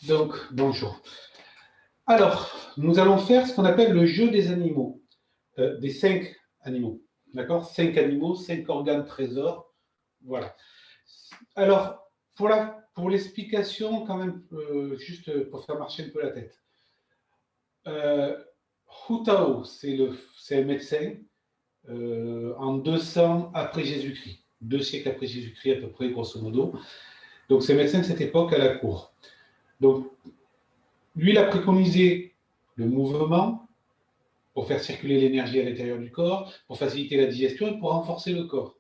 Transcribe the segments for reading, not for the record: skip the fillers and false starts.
Donc, bonjour. Alors, nous allons faire ce qu'on appelle le jeu des animaux, des 5 animaux. D'accord? 5 animaux, 5 organes trésors. Voilà. Alors, pour l'explication, quand même, juste pour faire marcher un peu la tête. Hu Tao, c'est un médecin en 200 après Jésus-Christ. 2 siècles après Jésus-Christ, à peu près, grosso modo. Donc, c'est un médecin de cette époque à la cour. Donc, lui, il a préconisé le mouvement pour faire circuler l'énergie à l'intérieur du corps, pour faciliter la digestion et pour renforcer le corps.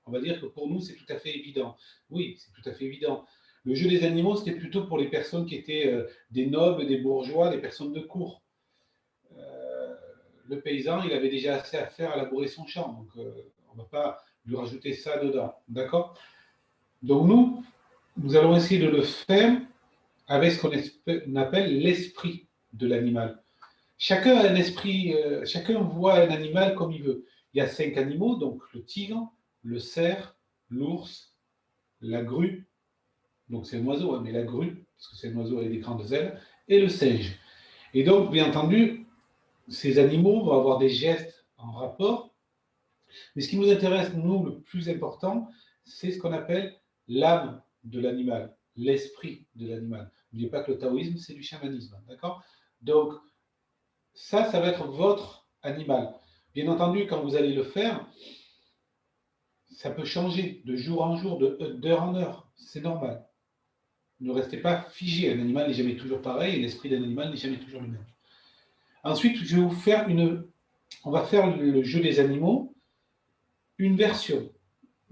On va dire que pour nous, c'est tout à fait évident. Oui, c'est tout à fait évident. Le jeu des animaux, c'était plutôt pour les personnes qui étaient des nobles, des bourgeois, des personnes de cour. Euh, le paysan, il avait déjà assez à faire à labourer son champ, donc on ne va pas lui rajouter ça dedans. D'accord? Donc nous allons essayer de le faire avec ce qu'on appelle l'esprit de l'animal. Chacun a un esprit, chacun voit un animal comme il veut. Il y a 5 animaux, donc le tigre, le cerf, l'ours, la grue, donc c'est un oiseau, hein, mais la grue, parce que c'est un oiseau avec des grandes ailes, et le singe. Et donc, bien entendu, ces animaux vont avoir des gestes en rapport, mais ce qui nous intéresse, nous, le plus important, c'est ce qu'on appelle l'âme de l'animal, l'esprit de l'animal. N'oubliez pas que le taoïsme, c'est du chamanisme, d'accord? Donc, ça va être votre animal. Bien entendu, quand vous allez le faire, ça peut changer de jour en jour, d'heure en heure. C'est normal. Ne restez pas figé. Un animal n'est jamais toujours pareil et l'esprit d'un animal n'est jamais toujours le même. Ensuite, je vais vous faire on va faire le jeu des animaux, une version.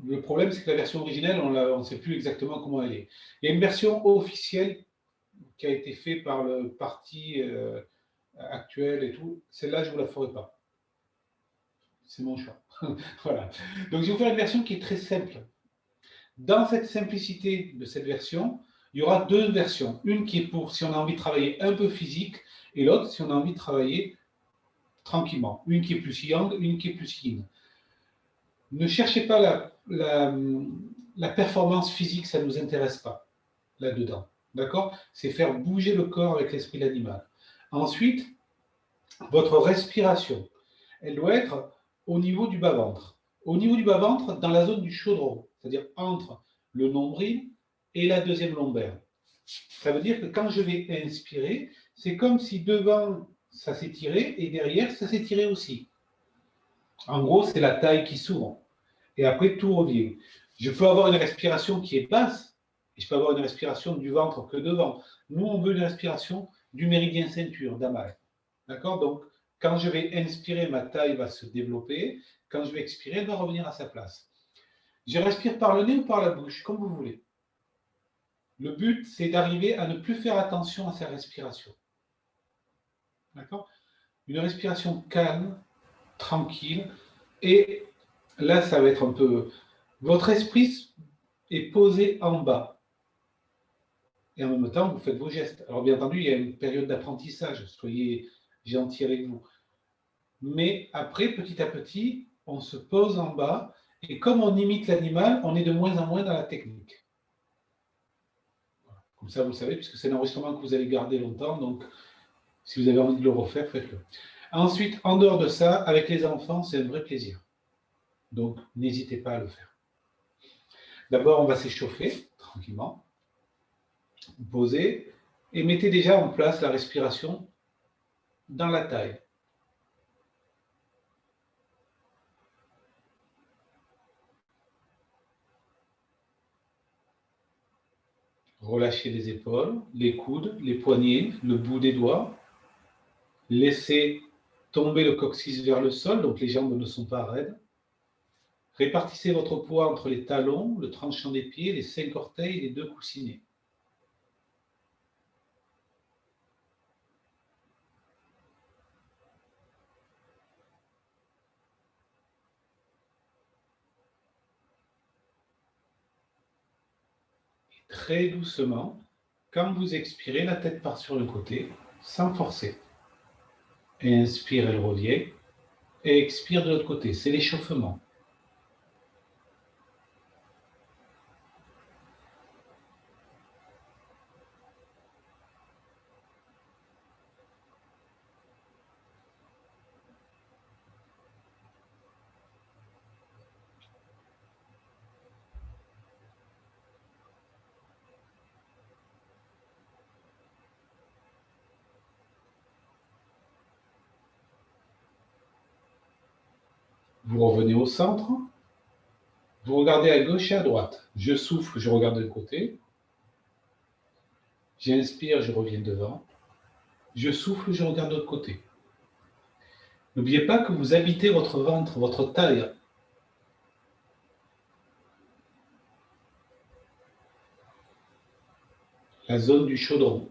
Le problème, c'est que la version originelle, on ne sait plus exactement comment elle est. Il y a une version officielle qui a été faite par le parti actuel et tout. Celle-là, je ne vous la ferai pas. C'est mon choix. Voilà. Donc, je vais vous faire une version qui est très simple. Dans cette simplicité de cette version, il y aura 2 versions. Une qui est pour si on a envie de travailler un peu physique, et l'autre si on a envie de travailler tranquillement. Une qui est plus yang, une qui est plus yin. Ne cherchez pas la performance physique, ça ne nous intéresse pas là-dedans. D'accord? C'est faire bouger le corps avec l'esprit de l'animal. Ensuite, votre respiration, elle doit être au niveau du bas-ventre. Au niveau du bas-ventre, dans la zone du chaudron, c'est-à-dire entre le nombril et la deuxième lombaire. Ça veut dire que quand je vais inspirer, c'est comme si devant, ça s'étirait et derrière, ça s'étirait aussi. En gros, c'est la taille qui s'ouvre. Et après, tout revient. Je peux avoir une respiration qui est basse et je peux avoir une respiration du ventre que devant. Nous, on veut une respiration du méridien ceinture, d'amal. D'accord? Donc, quand je vais inspirer, ma taille va se développer. Quand je vais expirer, elle va revenir à sa place. Je respire par le nez ou par la bouche, comme vous voulez. Le but, c'est d'arriver à ne plus faire attention à sa respiration. D'accord? Une respiration calme, tranquille. Et là, ça va être un peu... Votre esprit est posé en bas. Et en même temps, vous faites vos gestes. Alors, bien entendu, il y a une période d'apprentissage. Soyez gentil avec vous. Mais après, petit à petit, on se pose en bas. Et comme on imite l'animal, on est de moins en moins dans la technique. Voilà. Comme ça, vous le savez, puisque c'est un enregistrement que vous allez garder longtemps. Donc, si vous avez envie de le refaire, faites-le. Ensuite, en dehors de ça, avec les enfants, c'est un vrai plaisir. Donc, n'hésitez pas à le faire. D'abord, on va s'échauffer tranquillement. Vous posez et mettez déjà en place la respiration dans la taille. Relâchez les épaules, les coudes, les poignets, le bout des doigts. Laissez tomber le coccyx vers le sol, donc les jambes ne sont pas raides. Répartissez votre poids entre les talons, le tranchant des pieds, les 5 orteils et les 2 coussinets. Et très doucement, quand vous expirez, la tête part sur le côté, sans forcer. Inspire, elle revient. Et expire de l'autre côté, c'est l'échauffement. Vous revenez au centre. Vous regardez à gauche et à droite. Je souffle, je regarde de côté. J'inspire, je reviens devant. Je souffle, je regarde de l'autre côté. N'oubliez pas que vous habitez votre ventre, votre taille. La zone du chaudron.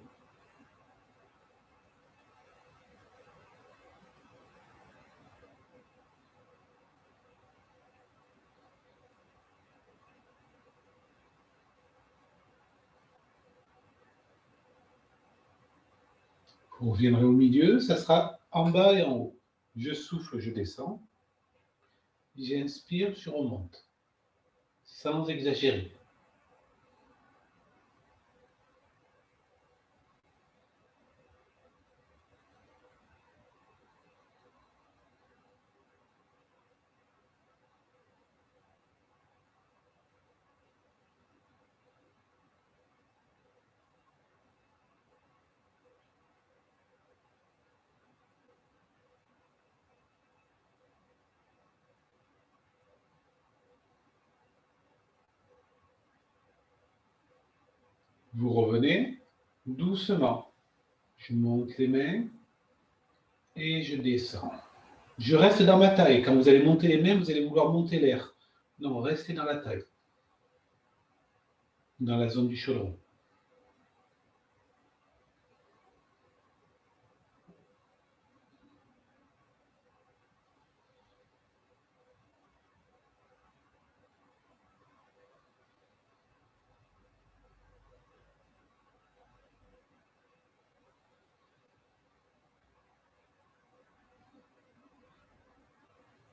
Vous reviendrez au milieu, ça sera en bas et en haut. Je souffle, je descends. J'inspire, je remonte. Sans exagérer. Vous revenez doucement. Je monte les mains et je descends. Je reste dans ma taille. Quand vous allez monter les mains, vous allez vouloir monter l'air. Non, restez dans la taille. Dans la zone du chaudron.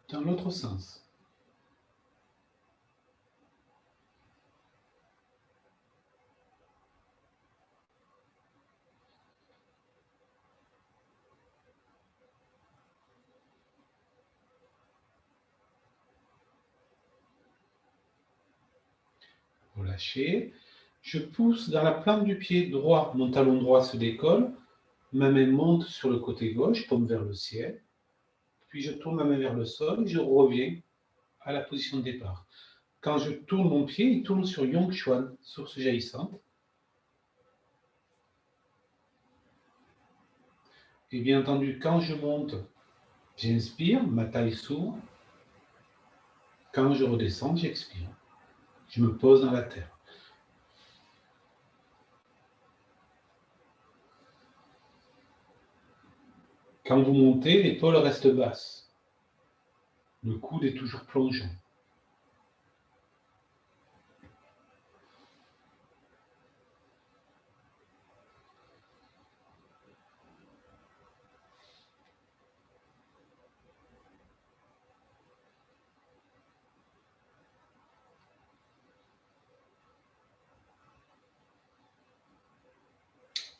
Dans l'autre sens. Relâchez. Je pousse dans la plante du pied droit. Mon talon droit se décolle. Ma main monte sur le côté gauche, tombe vers le ciel. Puis je tourne ma main vers le sol et je reviens à la position de départ. Quand je tourne mon pied, il tourne sur Yongchuan, source jaillissante. Et bien entendu, quand je monte, j'inspire, ma taille s'ouvre. Quand je redescends, j'expire. Je me pose dans la terre. Quand vous montez, l'épaule reste basse. Le coude est toujours plongeant.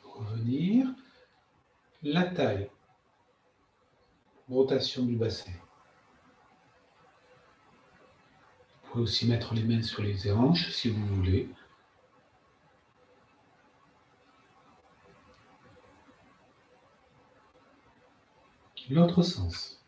Revenir. La taille. Rotation du bassin. Vous pouvez aussi mettre les mains sur les hanches si vous voulez. L'autre sens.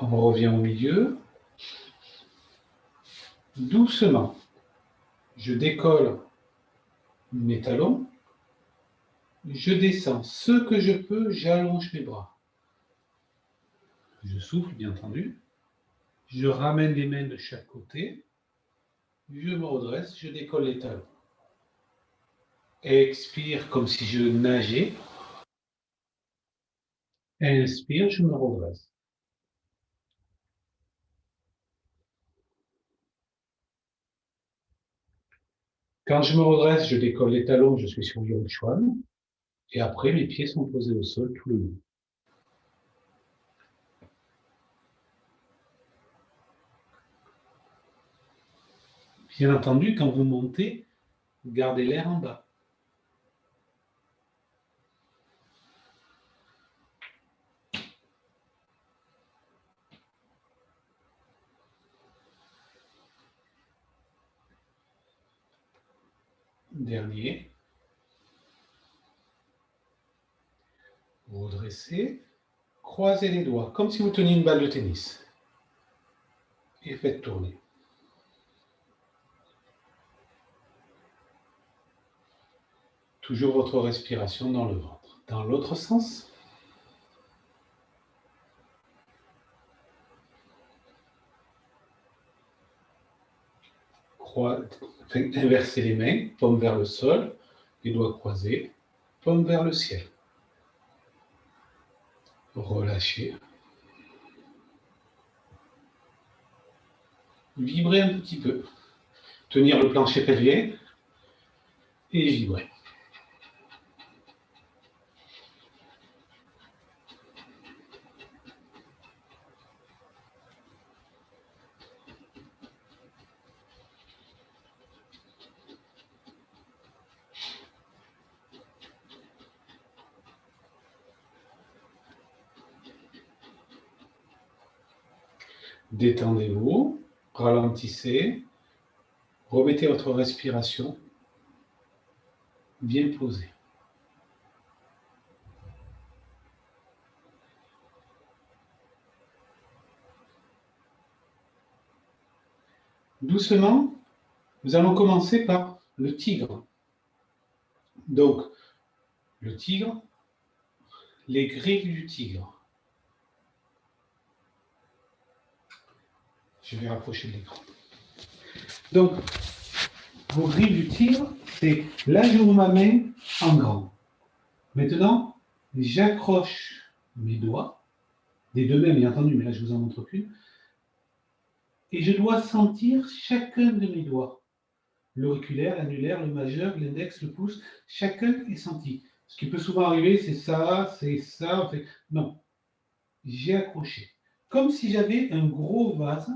On revient au milieu. Doucement. Je décolle mes talons. Je descends. Ce que je peux, j'allonge mes bras. Je souffle, bien entendu. Je ramène les mains de chaque côté. Je me redresse, je décolle les talons. Expire comme si je nageais. Inspire, je me redresse. Quand je me redresse, je décolle les talons, je suis sur Yongchuan. Et après, mes pieds sont posés au sol tout le long. Bien entendu, quand vous montez, gardez l'air en bas. Dernier. Redressez. Croisez les doigts, comme si vous teniez une balle de tennis. Et faites tourner. Toujours votre respiration dans le ventre. Dans l'autre sens. Inversez les mains, paume vers le sol, les doigts croisés, paume vers le ciel. Relâchez. Vibrez un petit peu. Tenir le plancher pelvien et vibrer. Détendez-vous, ralentissez, remettez votre respiration bien posée. Doucement, nous allons commencer par le tigre. Donc, le tigre, les griffes du tigre. Je vais rapprocher de l'écran. Donc, vos griffes du tigre, c'est là j'ouvre ma main en grand. Maintenant, j'accroche mes doigts, des deux mains bien entendu, mais là je vous en montre qu'une, et je dois sentir chacun de mes doigts. L'auriculaire, l'annulaire, le majeur, l'index, le pouce, chacun est senti. Ce qui peut souvent arriver, c'est ça, fait... Non, j'ai accroché. Comme si j'avais un gros vase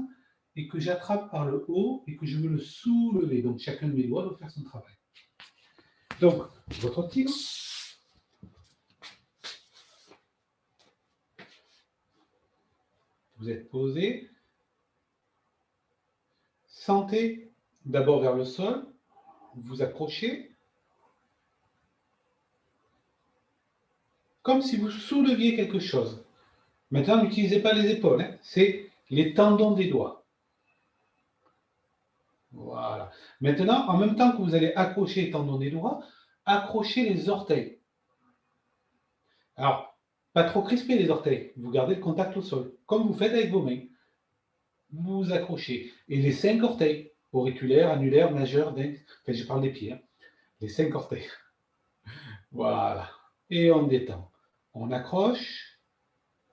et que j'attrape par le haut et que je veux le soulever. Donc chacun de mes doigts doit faire son travail. Donc, votre tigre. Vous êtes posé. Sentez d'abord vers le sol. Vous accrochez. Comme si vous souleviez quelque chose. Maintenant, n'utilisez pas les épaules. Hein. C'est les tendons des doigts. Voilà. Maintenant, en même temps que vous allez accrocher les tendons des doigts, accrochez les orteils. Alors, pas trop crisper les orteils. Vous gardez le contact au sol, comme vous faites avec vos mains. Vous accrochez. Et les 5 orteils, auriculaire, annulaire, majeur, enfin, je parle des pieds. Hein. Les 5 orteils. Voilà. Et on détend. On accroche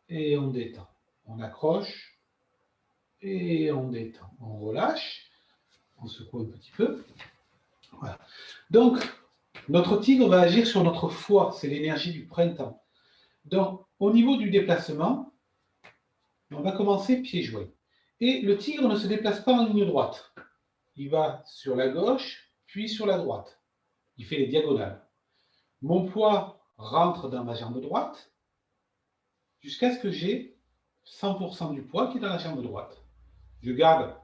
et on détend. On accroche et on détend. On relâche. On secoue un petit peu. Voilà. Donc, notre tigre va agir sur notre foie. C'est l'énergie du printemps. Donc, au niveau du déplacement, on va commencer pieds joints. Et le tigre ne se déplace pas en ligne droite. Il va sur la gauche, puis sur la droite. Il fait les diagonales. Mon poids rentre dans ma jambe droite jusqu'à ce que j'ai 100% du poids qui est dans la jambe droite. Je garde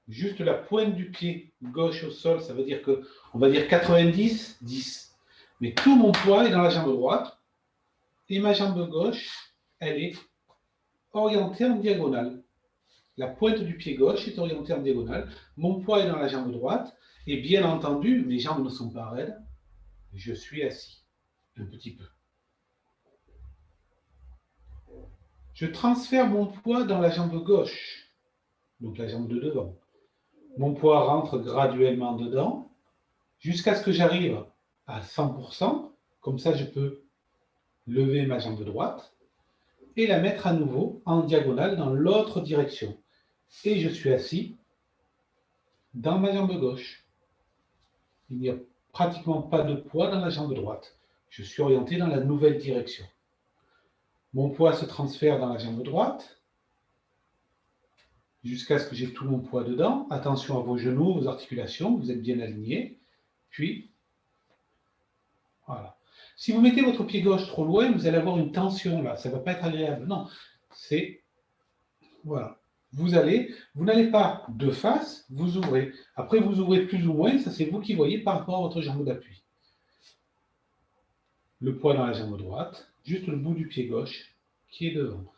juste la pointe du pied gauche au sol, ça veut dire que, on va dire 90, 10. Mais tout mon poids est dans la jambe droite et ma jambe gauche, elle est orientée en diagonale. La pointe du pied gauche est orientée en diagonale. Mon poids est dans la jambe droite. Et bien entendu, mes jambes ne sont pas raides. Je suis assis. Un petit peu. Je transfère mon poids dans la jambe gauche. Donc la jambe de devant. Mon poids rentre graduellement dedans. Jusqu'à ce que j'arrive à 100%. Comme ça, je peux lever ma jambe droite. Et la mettre à nouveau en diagonale dans l'autre direction. Et je suis assis dans ma jambe gauche. Il n'y a pratiquement pas de poids dans la jambe droite. Je suis orienté dans la nouvelle direction. Mon poids se transfère dans la jambe droite jusqu'à ce que j'ai tout mon poids dedans. Attention à vos genoux, vos articulations, vous êtes bien alignés. Puis, voilà. Si vous mettez votre pied gauche trop loin, vous allez avoir une tension là. Ça ne va pas être agréable. Non, c'est... Voilà. vous n'allez pas de face, vous ouvrez. Après, vous ouvrez plus ou moins, ça c'est vous qui voyez par rapport à votre jambe d'appui. Le poids dans la jambe droite, juste le bout du pied gauche qui est devant.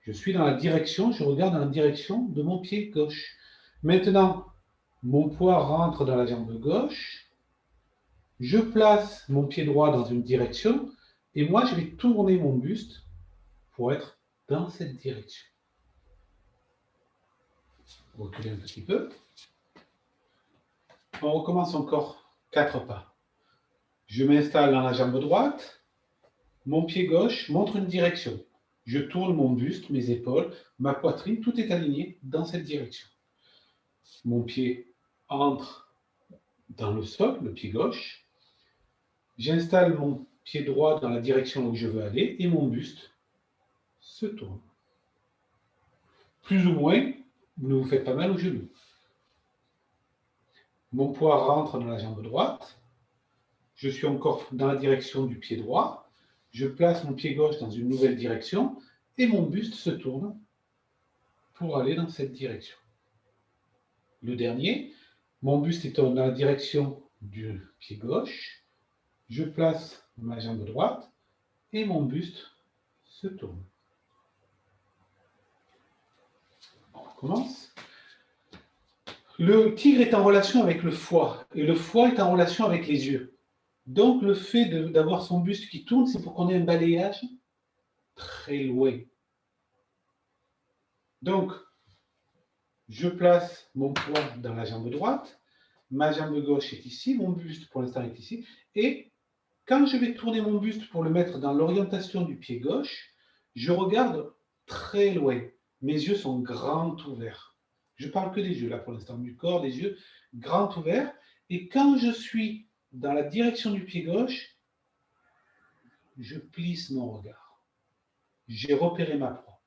Je suis dans la direction, je regarde dans la direction de mon pied gauche. Maintenant, mon poids rentre dans la jambe gauche, je place mon pied droit dans une direction, et moi je vais tourner mon buste pour être dans cette direction. Reculer un petit peu. On recommence encore 4 pas. Je m'installe dans la jambe droite, mon pied gauche montre une direction. Je tourne mon buste, mes épaules, ma poitrine, tout est aligné dans cette direction. Mon pied entre dans le sol, le pied gauche. J'installe mon pied droit dans la direction où je veux aller et mon buste se tourne. Plus ou moins, vous ne vous faites pas mal au genou. Mon poids rentre dans la jambe droite. Je suis encore dans la direction du pied droit. Je place mon pied gauche dans une nouvelle direction et mon buste se tourne pour aller dans cette direction. Le dernier, mon buste est dans la direction du pied gauche. Je place ma jambe droite et mon buste se tourne. On recommence. Le tigre est en relation avec le foie et le foie est en relation avec les yeux. Donc le fait d'avoir son buste qui tourne, c'est pour qu'on ait un balayage très loin. Donc, je place mon poids dans la jambe droite, ma jambe gauche est ici, mon buste pour l'instant est ici, et quand je vais tourner mon buste pour le mettre dans l'orientation du pied gauche, je regarde très loin. Mes yeux sont grands ouverts. Je parle que des yeux là pour l'instant, du corps, des yeux grands ouverts. Et quand je suis dans la direction du pied gauche, je plisse mon regard. J'ai repéré ma proie.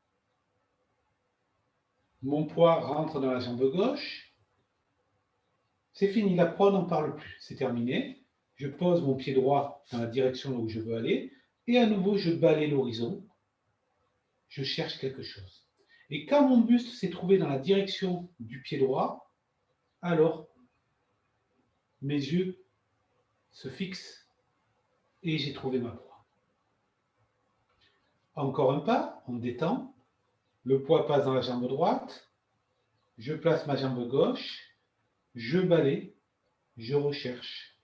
Mon poids rentre dans la jambe gauche. C'est fini, la proie n'en parle plus. C'est terminé. Je pose mon pied droit dans la direction où je veux aller. Et à nouveau, je balaye l'horizon. Je cherche quelque chose. Et quand mon buste s'est trouvé dans la direction du pied droit, alors mes yeux se fixent et j'ai trouvé ma proie. Encore un pas, on détend. Le poids passe dans la jambe droite. Je place ma jambe gauche. Je balaye. Je recherche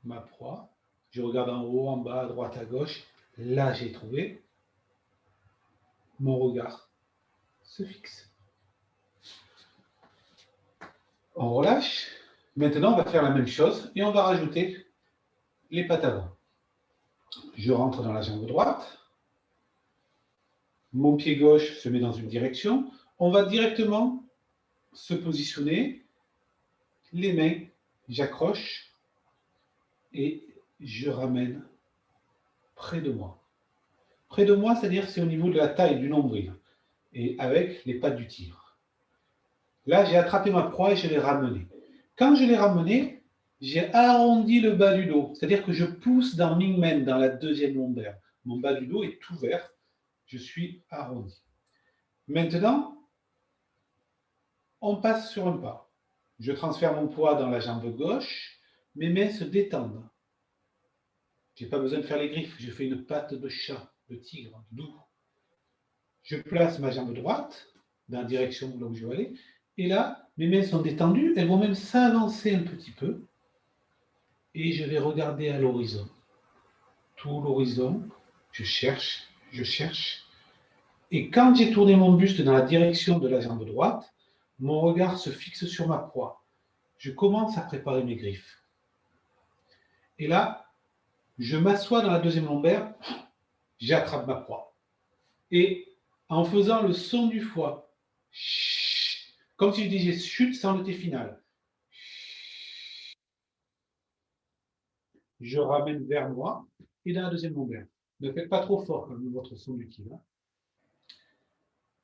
ma proie. Je regarde en haut, en bas, à droite, à gauche. Là, j'ai trouvé. Mon regard se fixe. On relâche. Maintenant, on va faire la même chose et on va rajouter les pattes avant. Je rentre dans la jambe droite. Mon pied gauche se met dans une direction. On va directement se positionner. Les mains, j'accroche et je ramène près de moi. Près de moi, c'est-à-dire c'est au niveau de la taille du nombril et avec les pattes du tigre. Là, j'ai attrapé ma proie et je l'ai ramenée. Quand je l'ai ramenée, j'ai arrondi le bas du dos, c'est-à-dire que je pousse dans Mingmen, dans la deuxième lombaire. Mon bas du dos est ouvert, je suis arrondi. Maintenant, on passe sur un pas. Je transfère mon poids dans la jambe gauche, mes mains se détendent. Je n'ai pas besoin de faire les griffes, je fais une patte de chat, de tigre, doux. Je place ma jambe droite dans la direction là où je veux aller, et là, mes mains sont détendues, elles vont même s'avancer un petit peu, et je vais regarder à l'horizon. Tout l'horizon, je cherche, et quand j'ai tourné mon buste dans la direction de la jambe droite, mon regard se fixe sur ma proie. Je commence à préparer mes griffes. Et là, je m'assois dans la deuxième lombaire, j'attrape ma proie. Et en faisant le son du foie, comme si je disais chute sans le T final, je ramène vers moi et dans la deuxième lombaire. Ne faites pas trop fort comme votre son du ki.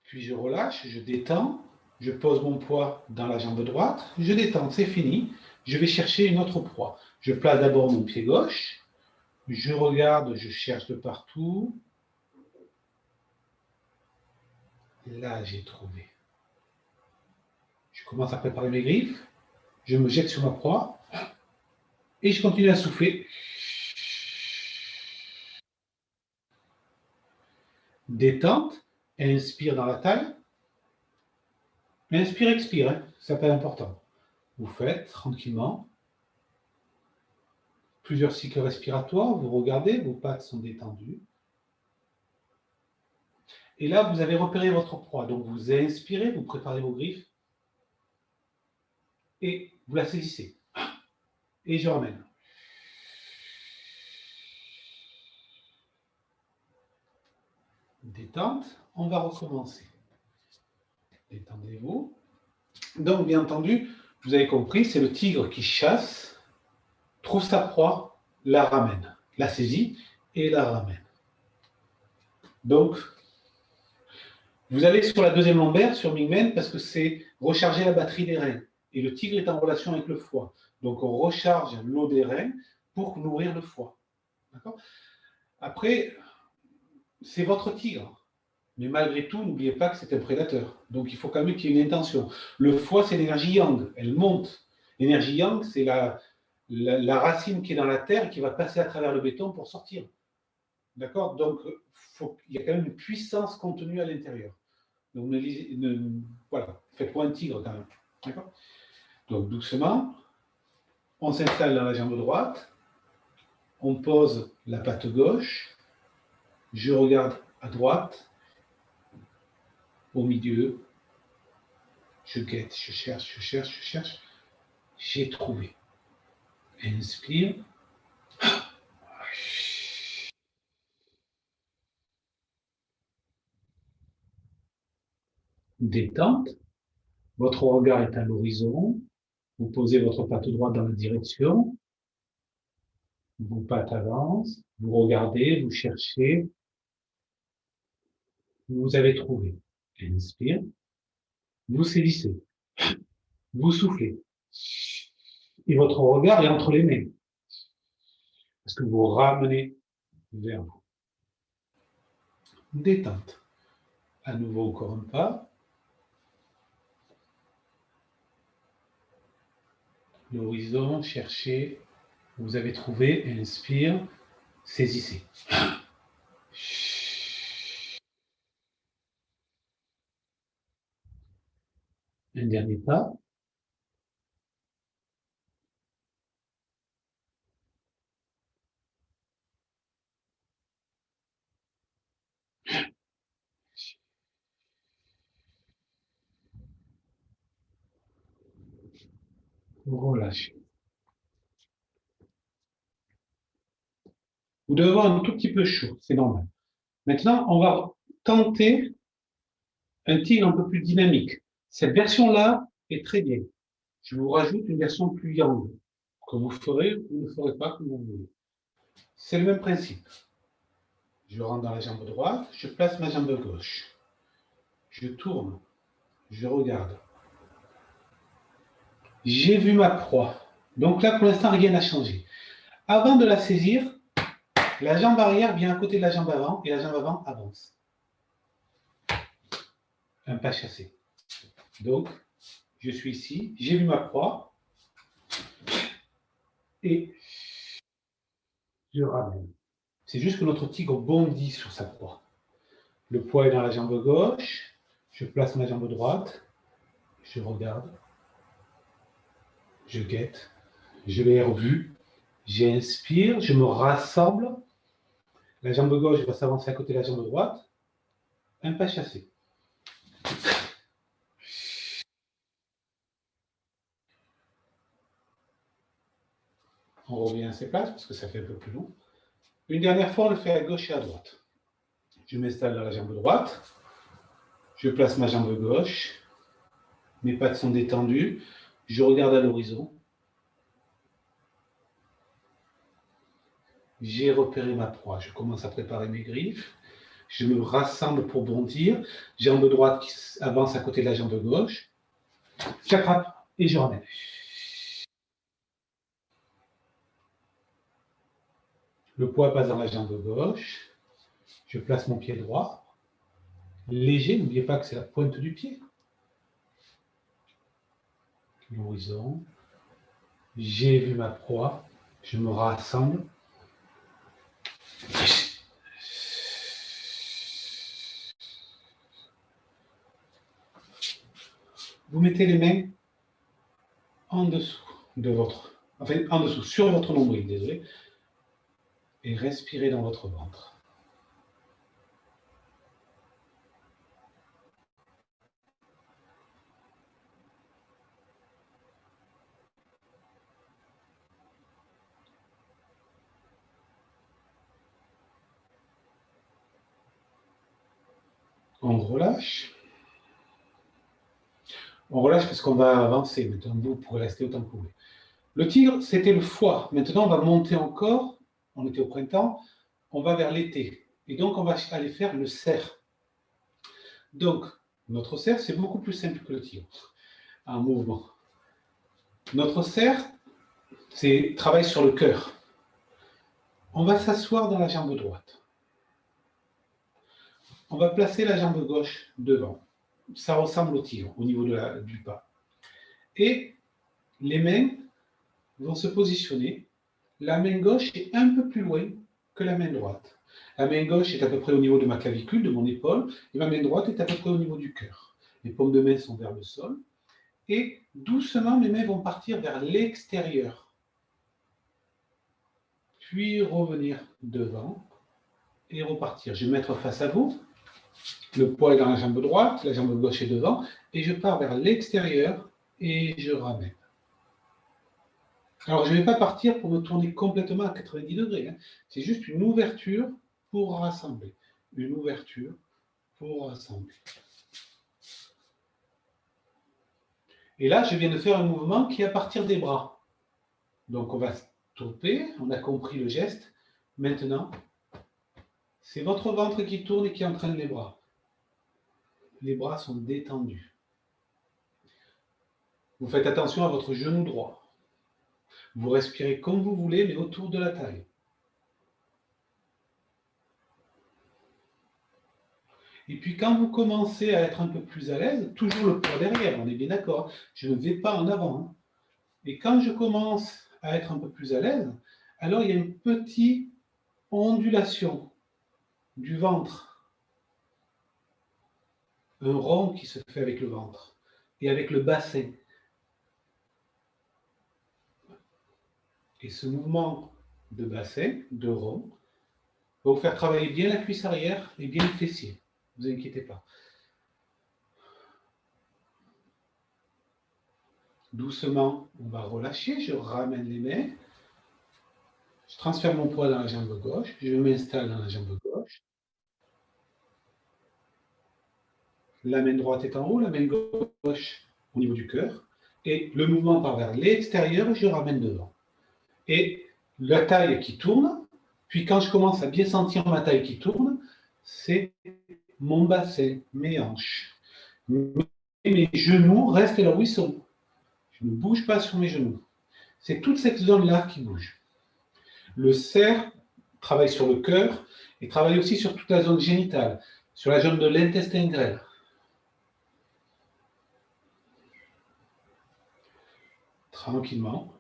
Puis je relâche, je détends, je pose mon poids dans la jambe droite, je détends, c'est fini. Je vais chercher une autre proie. Je place d'abord mon pied gauche, je regarde, je cherche de partout. Là, j'ai trouvé. commence à préparer mes griffes. Je me jette sur ma proie. Et je continue à souffler. Détente. Inspire dans la taille. Inspire, expire. Hein. C'est pas important. Vous faites tranquillement. Plusieurs cycles respiratoires. Vous regardez, vos pattes sont détendues. Et là, vous avez repéré votre proie. Donc, vous inspirez, vous préparez vos griffes. Et vous la saisissez. Et je ramène. Détente. On va recommencer. Détendez-vous. Donc, bien entendu, vous avez compris, c'est le tigre qui chasse, trouve sa proie, la ramène, la saisit et la ramène. Donc, vous allez sur la deuxième lombaire, sur Mingmen, parce que c'est recharger la batterie des reins. Et le tigre est en relation avec le foie. Donc, on recharge l'eau des reins pour nourrir le foie. D'accord ? Après, c'est votre tigre. Mais malgré tout, n'oubliez pas que c'est un prédateur. Donc, il faut quand même qu'il y ait une intention. Le foie, c'est l'énergie yang. Elle monte. L'énergie yang, c'est la racine qui est dans la terre et qui va passer à travers le béton pour sortir. D'accord ? Donc, il y a quand même une puissance contenue à l'intérieur. Donc, voilà. Faites-moi un tigre quand même. D'accord ? Donc, doucement, on s'installe dans la jambe droite. On pose la patte gauche. Je regarde à droite. Au milieu, je guette, je cherche. J'ai trouvé. Inspire. Détente. Votre regard est à l'horizon. Vous posez votre patte droite dans la direction. Vos pattes avancent. Vous regardez, vous cherchez. Vous avez trouvé. Inspire. Vous saisissez. Vous soufflez. Et votre regard est entre les mains. Parce que vous ramenez vers vous. Détente. À nouveau, encore un pas. L'horizon, cherchez. Vous avez trouvé. Inspire. Saisissez. Un dernier pas. Relâchez. Vous devez avoir un tout petit peu chaud, c'est normal. Maintenant, on va tenter un tigre un peu plus dynamique. Cette version-là est très bien. Je vous rajoute une version plus yang, que vous ferez ou ne ferez pas comme vous voulez. C'est le même principe. Je rentre dans la jambe droite, je place ma jambe gauche. Je tourne, je regarde. J'ai vu ma proie. Donc là, pour l'instant, rien n'a changé. Avant de la saisir, la jambe arrière vient à côté de la jambe avant et la jambe avant avance. Un pas chassé. Donc, je suis ici, j'ai vu ma proie et je ramène. C'est juste que notre tigre bondit sur sa proie. Le poids est dans la jambe gauche, je place ma jambe droite, je regarde, je guette, je l'ai revu, j'inspire, je me rassemble, la jambe gauche va s'avancer à côté de la jambe droite, un pas chassé. On revient à ses places parce que ça fait un peu plus long. Une dernière fois, on le fait à gauche et à droite. Je m'installe dans la jambe droite, je place ma jambe gauche, mes pattes sont détendues, je regarde à l'horizon. J'ai repéré ma proie, je commence à préparer mes griffes, je me rassemble pour bondir, jambe droite qui avance à côté de la jambe gauche, j'attrape et je ramène. Le poids passe dans la jambe gauche, je place mon pied droit, léger, n'oubliez pas que c'est la pointe du pied. l'horizon. J'ai vu ma proie. Je me rassemble. Vous mettez les mains en dessous de votre... Enfin, en dessous, sur votre nombril, désolé. Et respirez dans votre ventre. On relâche. On relâche parce qu'on va avancer. Maintenant, vous pourrez rester autant que vous voulez. Le tigre, c'était le foie. Maintenant, on va monter encore. On était au printemps. On va vers l'été. Et donc, on va aller faire le cerf. Donc, notre cerf, c'est beaucoup plus simple que le tigre en mouvement. Notre cerf, c'est travail sur le cœur. On va s'asseoir dans la jambe droite. On va placer la jambe gauche devant. Ça ressemble au tigre au niveau du pas. Et les mains vont se positionner. La main gauche est un peu plus loin que la main droite. La main gauche est à peu près au niveau de ma clavicule, de mon épaule, et ma main droite est à peu près au niveau du cœur. Les paumes de main sont vers le sol. Et doucement, mes mains vont partir vers l'extérieur. Puis revenir devant et repartir. Je vais me mettre face à vous. Le poids est dans la jambe droite, la jambe gauche est devant, et je pars vers l'extérieur et je ramène. Alors, je ne vais pas partir pour me tourner complètement à 90 degrés. Hein. C'est juste une ouverture pour rassembler. Une ouverture pour rassembler. Et là, je viens de faire un mouvement qui est à partir des bras. Donc, on va stopper. On a compris le geste. Maintenant, c'est votre ventre qui tourne et qui entraîne les bras. Les bras sont détendus. Vous faites attention à votre genou droit. Vous respirez comme vous voulez, mais autour de la taille. Et puis quand vous commencez à être un peu plus à l'aise, toujours le poids derrière, on est bien d'accord, je ne vais pas en avant. Hein. Et quand je commence à être un peu plus à l'aise, alors il y a une petite ondulation du ventre. Un rond qui se fait avec le ventre et avec le bassin. Et ce mouvement de bassin, de rond, va vous faire travailler bien la cuisse arrière et bien le fessier. Ne vous inquiétez pas. Doucement, on va relâcher, je ramène les mains, je transfère mon poids dans la jambe gauche, je m'installe dans la jambe gauche. La main droite est en haut, la main gauche au niveau du cœur, et le mouvement part vers l'extérieur, je ramène devant. Et la taille qui tourne, puis quand je commence à bien sentir ma taille qui tourne, c'est mon bassin, mes hanches. Mes genoux restent là où ils sont. Je ne bouge pas sur mes genoux. C'est toute cette zone-là qui bouge. Le cerf travaille sur le cœur et travaille aussi sur toute la zone génitale, sur la zone de l'intestin grêle. Tranquillement.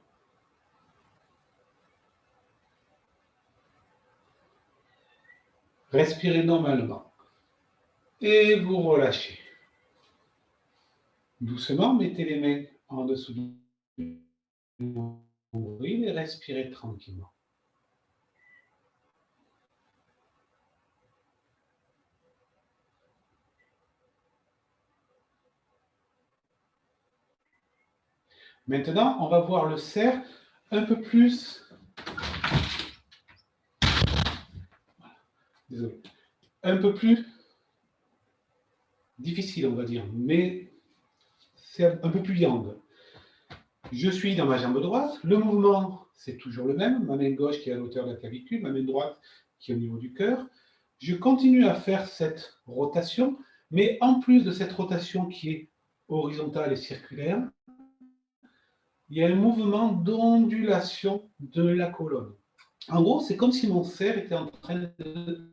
Respirez normalement. Et vous relâchez. Doucement, mettez les mains en dessous du nombril et respirez tranquillement. Maintenant, on va voir le cerf un peu plus... Désolé. Un peu plus difficile, on va dire, mais c'est un peu plus yang. Je suis dans ma jambe droite, le mouvement, c'est toujours le même, ma main gauche qui est à l'auteur de la clavicule, ma main droite qui est au niveau du cœur. Je continue à faire cette rotation, mais en plus de cette rotation qui est horizontale et circulaire, il y a un mouvement d'ondulation de la colonne. En gros, c'est comme si mon cerf était en train de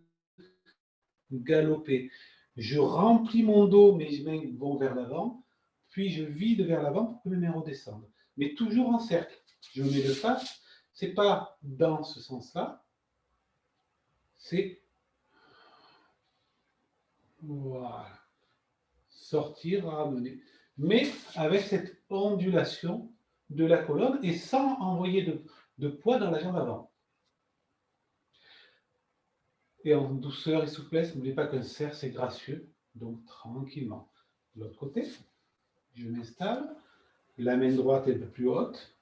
galoper. Je remplis mon dos, mes mains vont vers l'avant, puis je vide vers l'avant pour que mes mains redescendent. Mais toujours en cercle. Je me mets de face, ce n'est pas dans ce sens-là, c'est voilà. Sortir, ramener. Mais avec cette ondulation de la colonne et sans envoyer de poids dans la jambe avant. Et en douceur et souplesse, n'oubliez pas qu'un cerf, c'est gracieux, donc tranquillement. De l'autre côté, je m'installe, la main droite est un peu plus haute,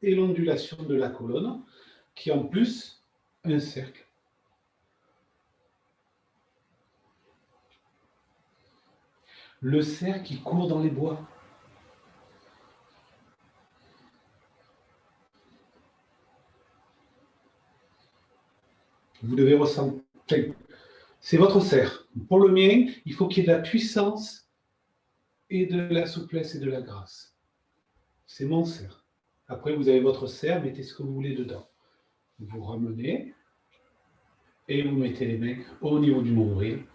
et l'ondulation de la colonne, qui en plus, un cercle. Le cerf qui court dans les bois. Vous devez ressentir. C'est votre cerf. Pour le mien, il faut qu'il y ait de la puissance et de la souplesse et de la grâce. C'est mon cerf. Après, vous avez votre cerf, mettez ce que vous voulez dedans. Vous ramenez et vous mettez les mains au niveau du nombril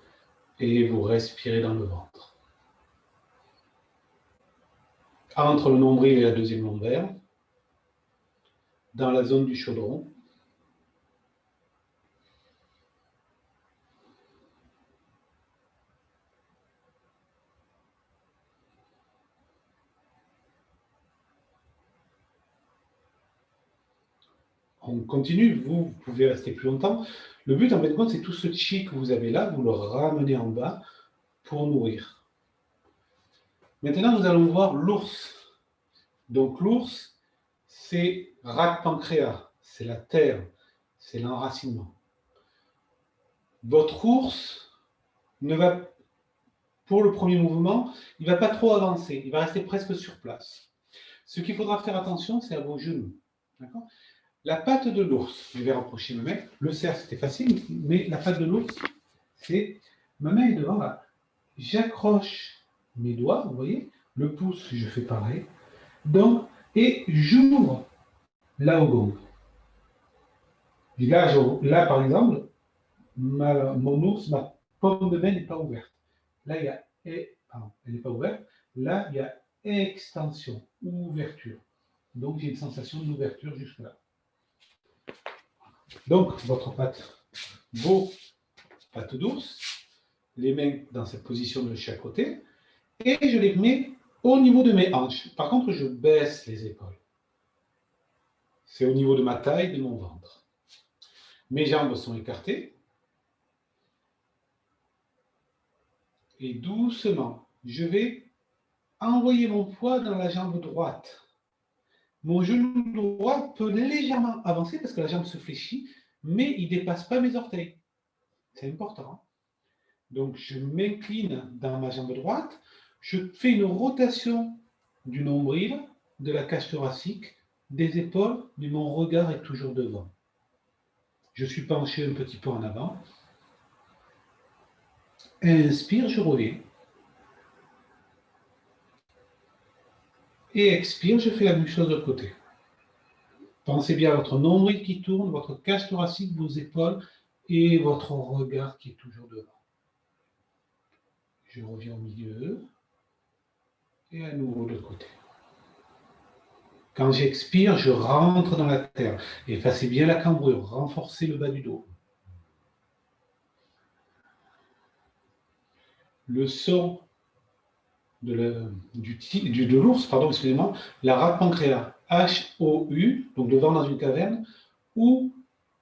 et vous respirez dans le ventre. Entre le nombril et la deuxième lombaire, dans la zone du chaudron, on continue, vous pouvez rester plus longtemps. Le but, en fait de compte, c'est tout ce chi que vous avez là, vous le ramenez en bas pour nourrir. Maintenant, nous allons voir l'ours. Donc l'ours, c'est rate pancréas, c'est la terre, c'est l'enracinement. Votre ours ne va, pour le premier mouvement, il ne va pas trop avancer, il va rester presque sur place. Ce qu'il faudra faire attention, c'est à vos genoux. D'accord ? La patte de l'ours, je vais rapprocher ma main. Le cerf, c'était facile, mais la patte de l'ours, c'est ma main est devant là. J'accroche mes doigts, vous voyez, le pouce, je fais pareil. Donc, et j'ouvre là au gong. Là, par exemple, mon ours, ma paume de main n'est pas ouverte. Là, il y a, pardon, elle n'est pas ouverte. Là, il y a extension, ouverture. Donc, j'ai une sensation d'ouverture jusque là. Donc, votre patte, vos pattes d'ours, les mains dans cette position de chaque côté, et je les mets au niveau de mes hanches. Par contre, je baisse les épaules. C'est au niveau de ma taille, de mon ventre. Mes jambes sont écartées. Et doucement, je vais envoyer mon poids dans la jambe droite. Mon genou droit peut légèrement avancer parce que la jambe se fléchit, mais il ne dépasse pas mes orteils. C'est important. Donc, je m'incline dans ma jambe droite. Je fais une rotation du nombril, de la cage thoracique, des épaules, mais mon regard est toujours devant. Je suis penché un petit peu en avant. Inspire, je reviens. Et expire, je fais la même chose de l'autre côté. Pensez bien à votre nombril qui tourne, votre cage thoracique, vos épaules et votre regard qui est toujours devant. Je reviens au milieu et à nouveau de l'autre côté. Quand j'expire, je rentre dans la terre. Effacez bien la cambrure, renforcez le bas du dos. Le son de l'ours, excusez-moi, la rate pancréas, H-O-U, donc devant dans une caverne, ou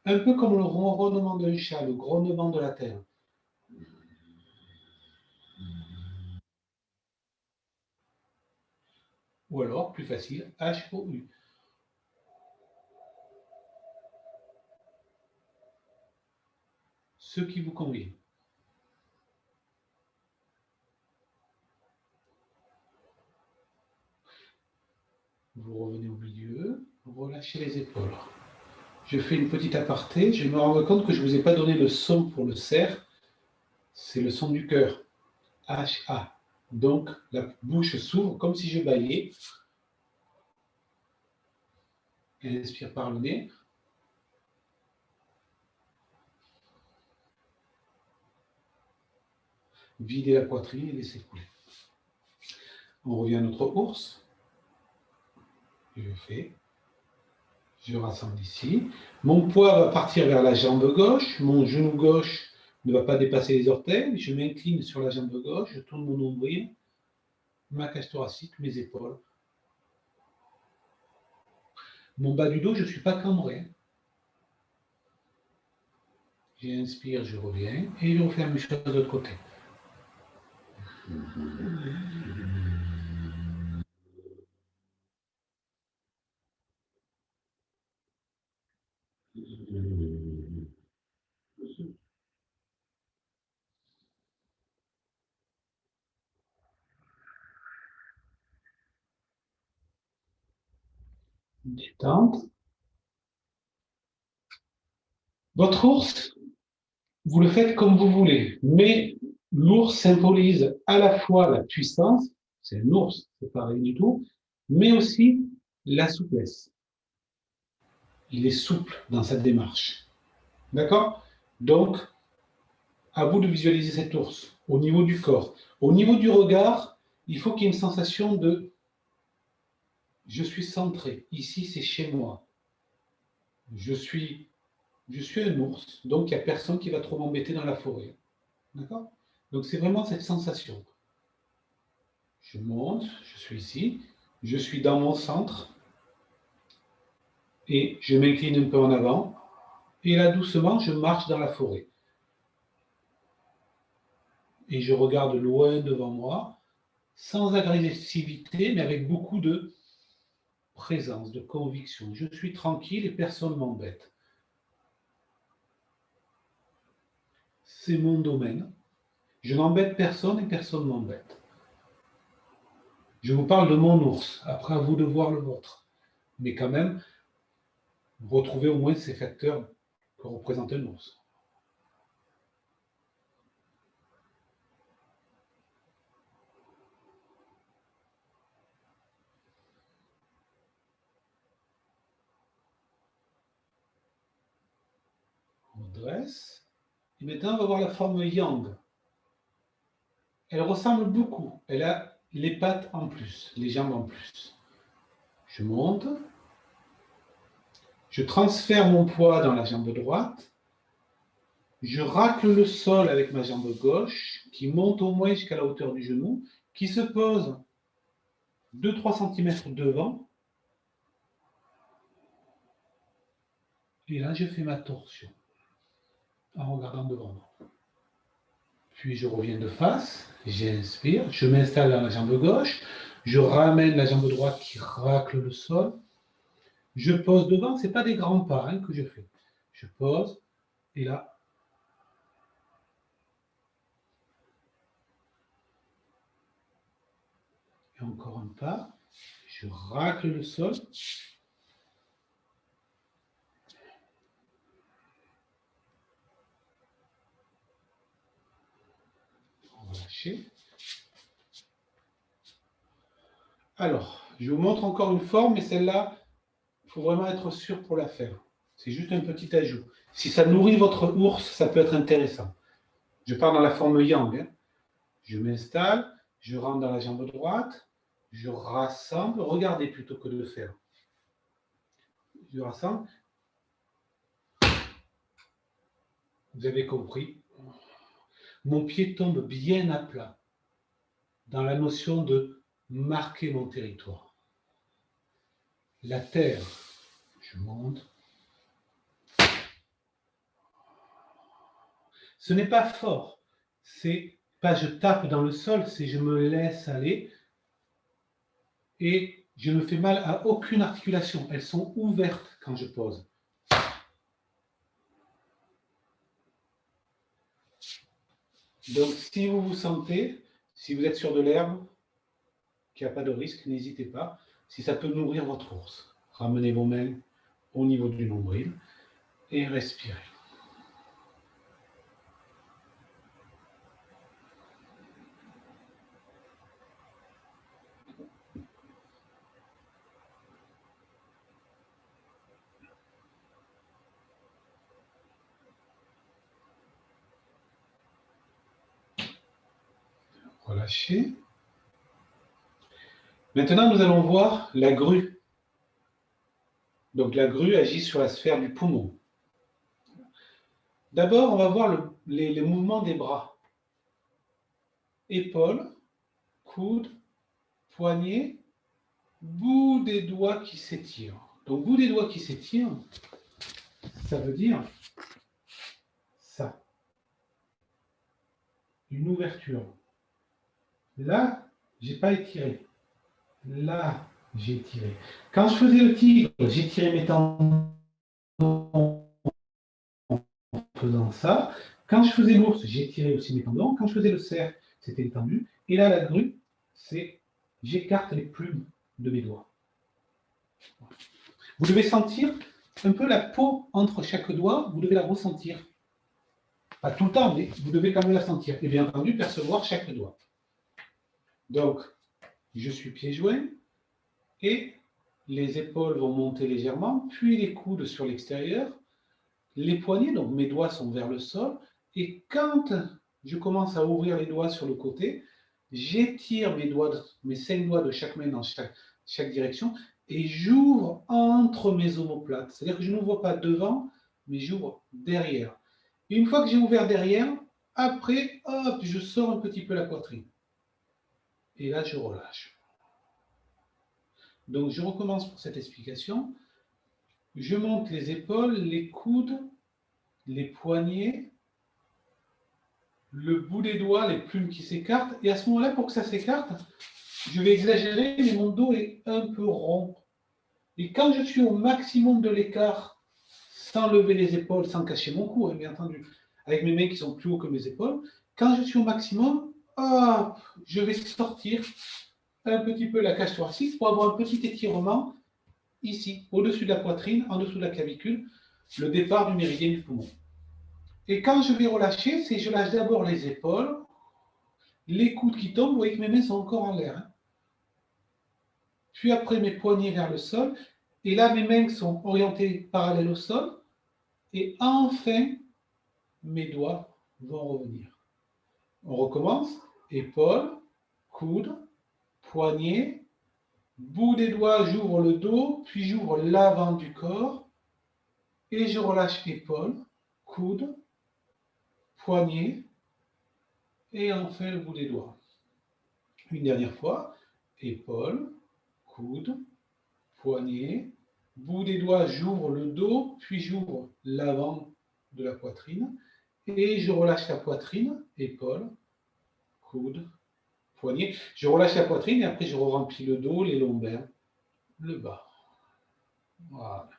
un peu comme le ronronnement d'un chat, le grognement de la terre. Ou alors, plus facile, H-O-U. Ce qui vous convient. Vous revenez au milieu, vous relâchez les épaules. Je fais une petite aparté, je me rends compte que je ne vous ai pas donné le son pour le cerf, c'est le son du cœur, H-A. Donc la bouche s'ouvre comme si je bâillais. Inspire par le nez. Videz la poitrine et laissez couler. On revient à notre ours. Je fais. Je rassemble ici. Mon poids va partir vers la jambe gauche. Mon genou gauche ne va pas dépasser les orteils. Je m'incline sur la jambe gauche. Je tourne mon nombril, ma cage thoracique, mes épaules. Mon bas du dos, je ne suis pas cambré. J'inspire, je reviens. Et je refais la même chose de l'autre côté. Détente. Votre ours, vous le faites comme vous voulez, mais l'ours symbolise à la fois la puissance, c'est un ours, c'est pas rien du tout, mais aussi la souplesse. Il est souple dans sa démarche. D'accord? Donc, à vous de visualiser cet ours au niveau du corps. Au niveau du regard, il faut qu'il y ait une sensation de je suis centré, ici c'est chez moi. Je suis un ours, donc il n'y a personne qui va trop m'embêter dans la forêt. D'accord? Donc c'est vraiment cette sensation. Je monte, je suis ici, je suis dans mon centre et je m'incline un peu en avant. Et là, doucement, je marche dans la forêt. Et je regarde loin devant moi, sans agressivité, mais avec beaucoup de présence, de conviction. Je suis tranquille et personne ne m'embête. C'est mon domaine. Je n'embête personne et personne ne m'embête. Je vous parle de mon ours, après à vous de voir le vôtre. Mais quand même, retrouvez au moins ces facteurs que représente un ours. On dresse. Et maintenant, on va voir la forme yang. Elle ressemble beaucoup. Elle a les pattes en plus, les jambes en plus. Je monte. Je transfère mon poids dans la jambe droite. Je racle le sol avec ma jambe gauche, qui monte au moins jusqu'à la hauteur du genou, qui se pose 2-3 cm devant. Et là, je fais ma torsion en regardant devant moi. Puis je reviens de face, j'inspire, je m'installe dans la jambe gauche, je ramène la jambe droite qui racle le sol. Je pose devant, ce n'est pas des grands pas hein, que je fais. Je pose, et là, et encore un pas, je racle le sol. On va lâcher. Alors, je vous montre encore une forme, mais celle-là, il faut vraiment être sûr pour la faire. C'est juste un petit ajout. Si ça nourrit votre ours, ça peut être intéressant. Je pars dans la forme yang. Hein. Je m'installe, je rentre dans la jambe droite, je rassemble. Regardez plutôt que de le faire. Je rassemble. Vous avez compris. Mon pied tombe bien à plat dans la notion de marquer mon territoire. La terre, je monte. Ce n'est pas fort. C'est pas je tape dans le sol, c'est je me laisse aller et je ne fais mal à aucune articulation. Elles sont ouvertes quand je pose. Donc, si vous vous sentez, si vous êtes sur de l'herbe, qu'il n'y a pas de risque, n'hésitez pas. Si ça peut nourrir votre ours, ramenez vos mains au niveau du nombril et respirez. Relâchez. Maintenant, nous allons voir la grue. Donc, la grue agit sur la sphère du poumon. D'abord, on va voir les mouvements des bras. Épaules, coudes, poignets, bout des doigts qui s'étirent. Donc, bout des doigts qui s'étirent, ça veut dire ça. Une ouverture. Là, j'ai pas étiré. Là, j'ai étiré. Quand je faisais le tigre, j'ai tiré mes tendons en faisant ça. Quand je faisais l'ours, j'ai tiré aussi mes tendons. Quand je faisais le cerf, c'était étendu. Et là, la grue, c'est j'écarte les plumes de mes doigts. Vous devez sentir un peu la peau entre chaque doigt, vous devez la ressentir. Pas tout le temps, mais vous devez quand même la sentir. Et bien entendu, percevoir chaque doigt. Donc, je suis pieds joints et les épaules vont monter légèrement, puis les coudes sur l'extérieur, les poignets, donc mes doigts sont vers le sol, et quand je commence à ouvrir les doigts sur le côté, j'étire mes 5 doigts de chaque main dans chaque direction, et j'ouvre entre mes omoplates. C'est-à-dire que je n'ouvre pas devant, mais j'ouvre derrière. Et une fois que j'ai ouvert derrière, après, hop, je sors un petit peu la poitrine. Et là, je relâche. Donc, je recommence pour cette explication. Je monte les épaules, les coudes, les poignets, le bout des doigts, les plumes qui s'écartent. Et à ce moment-là, pour que ça s'écarte, je vais exagérer, mais mon dos est un peu rond. Et quand je suis au maximum de l'écart, sans lever les épaules, sans cacher mon cou, hein, bien entendu, avec mes mains qui sont plus hauts que mes épaules, quand je suis au maximum, hop, je vais sortir un petit peu la cage thoracique pour avoir un petit étirement ici, au-dessus de la poitrine, en dessous de la clavicule, le départ du méridien du poumon. Et quand je vais relâcher, c'est je lâche d'abord les épaules, les coudes qui tombent, vous voyez que mes mains sont encore en l'air. Hein. Puis après, mes poignets vers le sol. Et là, mes mains sont orientées parallèles au sol. Et enfin, mes doigts vont revenir. On recommence. Épaules, coudes, poignets, bout des doigts, j'ouvre le dos, puis j'ouvre l'avant du corps. Et je relâche épaules, coudes, poignets, et enfin le bout des doigts. Une dernière fois. Épaules, coudes, poignet, bout des doigts, j'ouvre le dos, puis j'ouvre l'avant de la poitrine, et je relâche la poitrine, épaules, coudes, poignet. Je relâche la poitrine et après je remplis le dos, les lombaires, le bas. Voilà.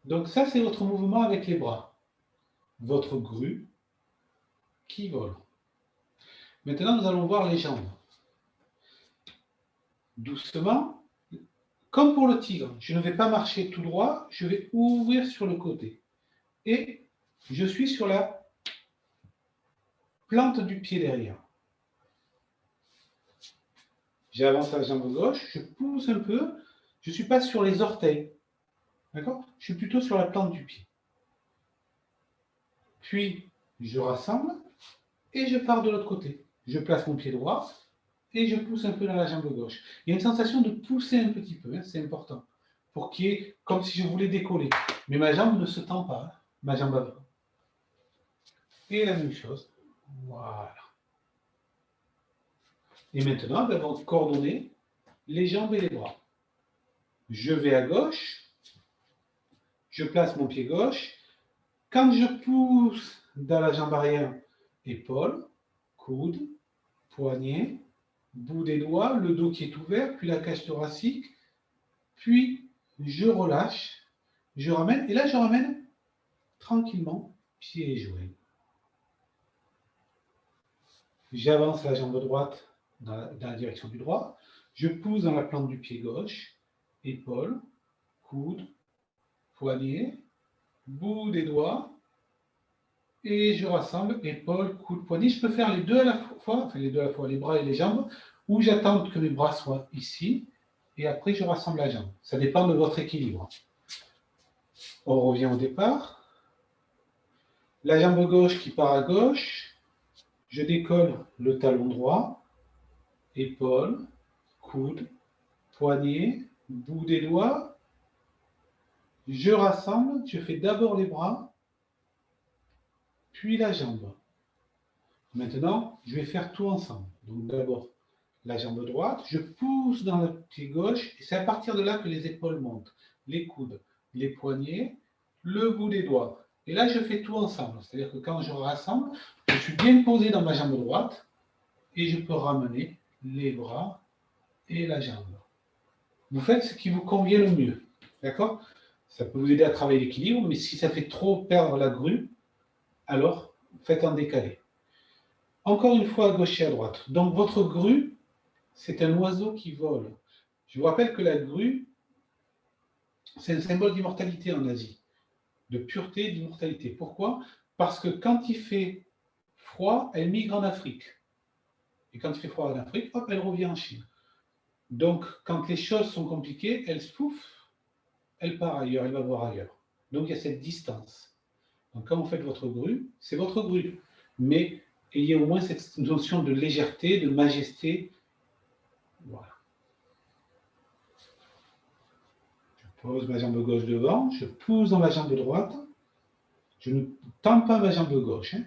Donc ça, c'est votre mouvement avec les bras. Votre grue qui vole. Maintenant, nous allons voir les jambes. Doucement, comme pour le tigre, je ne vais pas marcher tout droit, je vais ouvrir sur le côté. Et je suis sur la plante du pied derrière. J'avance la jambe gauche, je pousse un peu, je ne suis pas sur les orteils. D'accord? Je suis plutôt sur la plante du pied. Puis, je rassemble et je pars de l'autre côté. Je place mon pied droit et je pousse un peu dans la jambe gauche. Il y a une sensation de pousser un petit peu, hein, c'est important. Pour qu'il y ait, comme si je voulais décoller. Mais ma jambe ne se tend pas, hein, ma jambe avant. Et la même chose. Voilà. Et maintenant, nous allons coordonner les jambes et les bras. Je vais à gauche, je place mon pied gauche. Quand je pousse dans la jambe arrière, épaule, coude, poignet, bout des doigts, le dos qui est ouvert, puis la cage thoracique, puis je relâche, je ramène, et là je ramène tranquillement, pieds et joints. J'avance la jambe droite dans la direction du droit, je pousse dans la plante du pied gauche, épaule, coude, poignet, bout des doigts, et je rassemble épaules, coude, poignet. Je peux faire les deux à la fois, enfin les deux à la fois, les bras et les jambes, ou j'attends que mes bras soient ici, et après je rassemble la jambe. Ça dépend de votre équilibre. On revient au départ. La jambe gauche qui part à gauche, je décolle le talon droit, épaule, coude, poignet, bout des doigts. Je rassemble, je fais d'abord les bras, puis la jambe. Maintenant, je vais faire tout ensemble. Donc d'abord, la jambe droite, je pousse dans le pied gauche, et c'est à partir de là que les épaules montent, les coudes, les poignets, le bout des doigts. Et là, je fais tout ensemble. C'est-à-dire que quand je rassemble, je suis bien posé dans ma jambe droite, et je peux ramener les bras et la jambe. Vous faites ce qui vous convient le mieux. D'accord? Ça peut vous aider à travailler l'équilibre, mais si ça fait trop perdre la grue, alors faites en décalé. Encore une fois, à gauche et à droite. Donc votre grue, c'est un oiseau qui vole. Je vous rappelle que la grue, c'est un symbole d'immortalité en Asie, de pureté et d'immortalité. Pourquoi? Parce que quand il fait froid, elle migre en Afrique. Et quand il fait froid en Afrique, hop, elle revient en Chine. Donc, quand les choses sont compliquées, elle se pouf, elle part ailleurs, elle va voir ailleurs. Donc, il y a cette distance. Donc, quand vous faites votre grue, c'est votre grue. Mais ayez au moins cette notion de légèreté, de majesté. Voilà. Je pose ma jambe gauche devant, je pousse dans ma jambe droite. Je ne tends pas ma jambe gauche. Hein.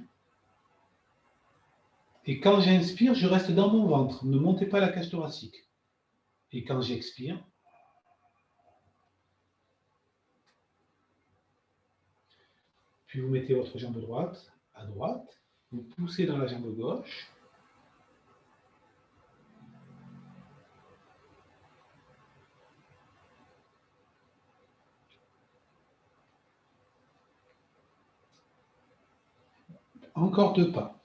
Et quand j'inspire, je reste dans mon ventre. Ne montez pas la cage thoracique. Et quand j'expire, puis vous mettez votre jambe droite à droite, vous poussez dans la jambe gauche. Encore 2 pas.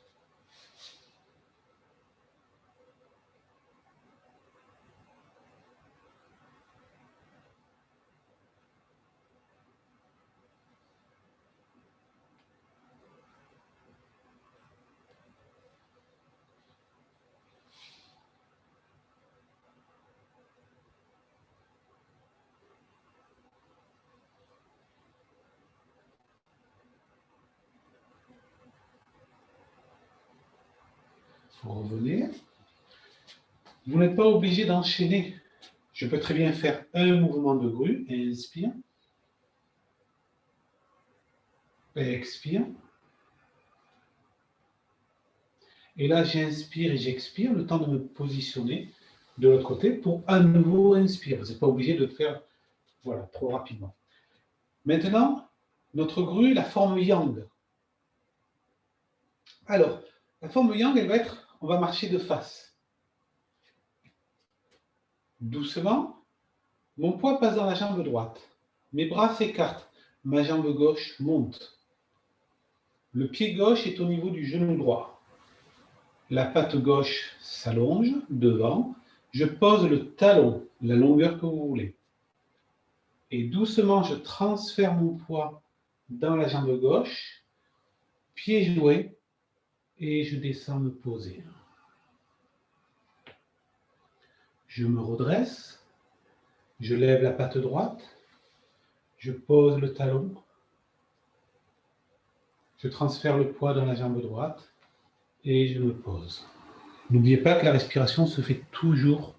Vous revenez. Vous n'êtes pas obligé d'enchaîner. Je peux très bien faire un mouvement de grue, inspire, expire. Et là, j'inspire et j'expire, le temps de me positionner de l'autre côté pour à nouveau inspirer. Vous n'êtes pas obligé de faire voilà, trop rapidement. Maintenant, notre grue, la forme yang. Alors, la forme yang, elle va être, on va marcher de face. Doucement, mon poids passe dans la jambe droite. Mes bras s'écartent. Ma jambe gauche monte. Le pied gauche est au niveau du genou droit. La patte gauche s'allonge devant. Je pose le talon, la longueur que vous voulez. Et doucement, je transfère mon poids dans la jambe gauche, pied joué, et je descends me poser. Je me redresse, je lève la patte droite, je pose le talon, je transfère le poids dans la jambe droite et je me pose. N'oubliez pas que la respiration se fait toujours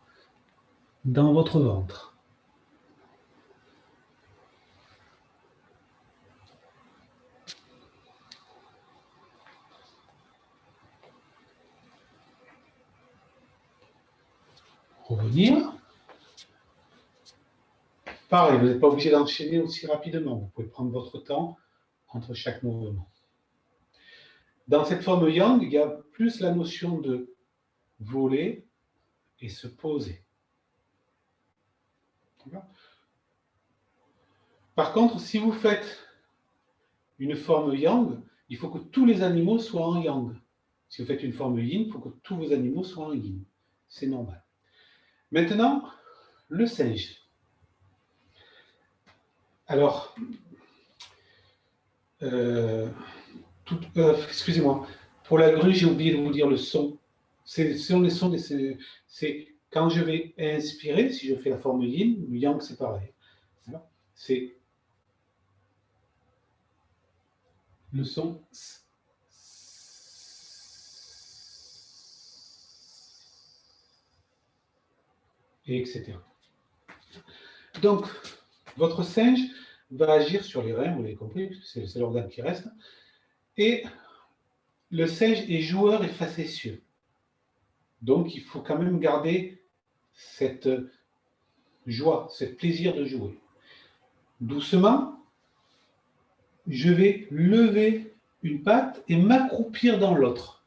dans votre ventre. Revenir. Pareil, vous n'êtes pas obligé d'enchaîner aussi rapidement. Vous pouvez prendre votre temps entre chaque mouvement. Dans cette forme yang, il y a plus la notion de voler et se poser. Par contre, si vous faites une forme yang, il faut que tous les animaux soient en yang. Si vous faites une forme yin, il faut que tous vos animaux soient en yin. C'est normal. Maintenant, le singe. Alors, excusez-moi, pour la grue, j'ai oublié de vous dire le son. C'est quand je vais inspirer, si je fais la forme yin, le yang, c'est pareil. C'est le son. et etc. Donc, votre singe va agir sur les reins, vous l'avez compris, c'est l'organe qui reste. Et le singe est joueur et facétieux. Donc, il faut quand même garder cette joie, ce plaisir de jouer. Doucement, je vais lever une patte et m'accroupir dans l'autre.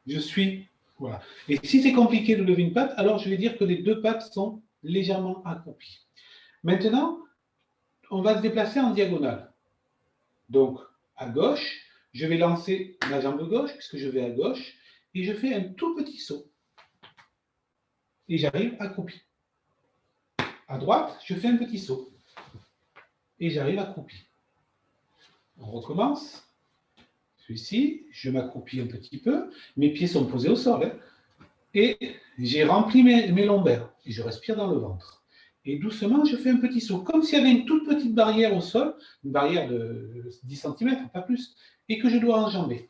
Je suis... Voilà. Et si c'est compliqué de lever une patte, alors je vais dire que les deux pattes sont légèrement accroupies. Maintenant, on va se déplacer en diagonale. Donc, à gauche, je vais lancer ma jambe gauche, puisque je vais à gauche, et je fais un tout petit saut. Et j'arrive accroupi. À droite, je fais un petit saut. Et j'arrive accroupi. On recommence. Celui-ci, je m'accroupis un petit peu. Mes pieds sont posés au sol. Et j'ai rempli mes lombaires. Et je respire dans le ventre. Et doucement, je fais un petit saut. Comme s'il y avait une toute petite barrière au sol, une barrière de 10 cm, pas plus, et que je dois enjamber.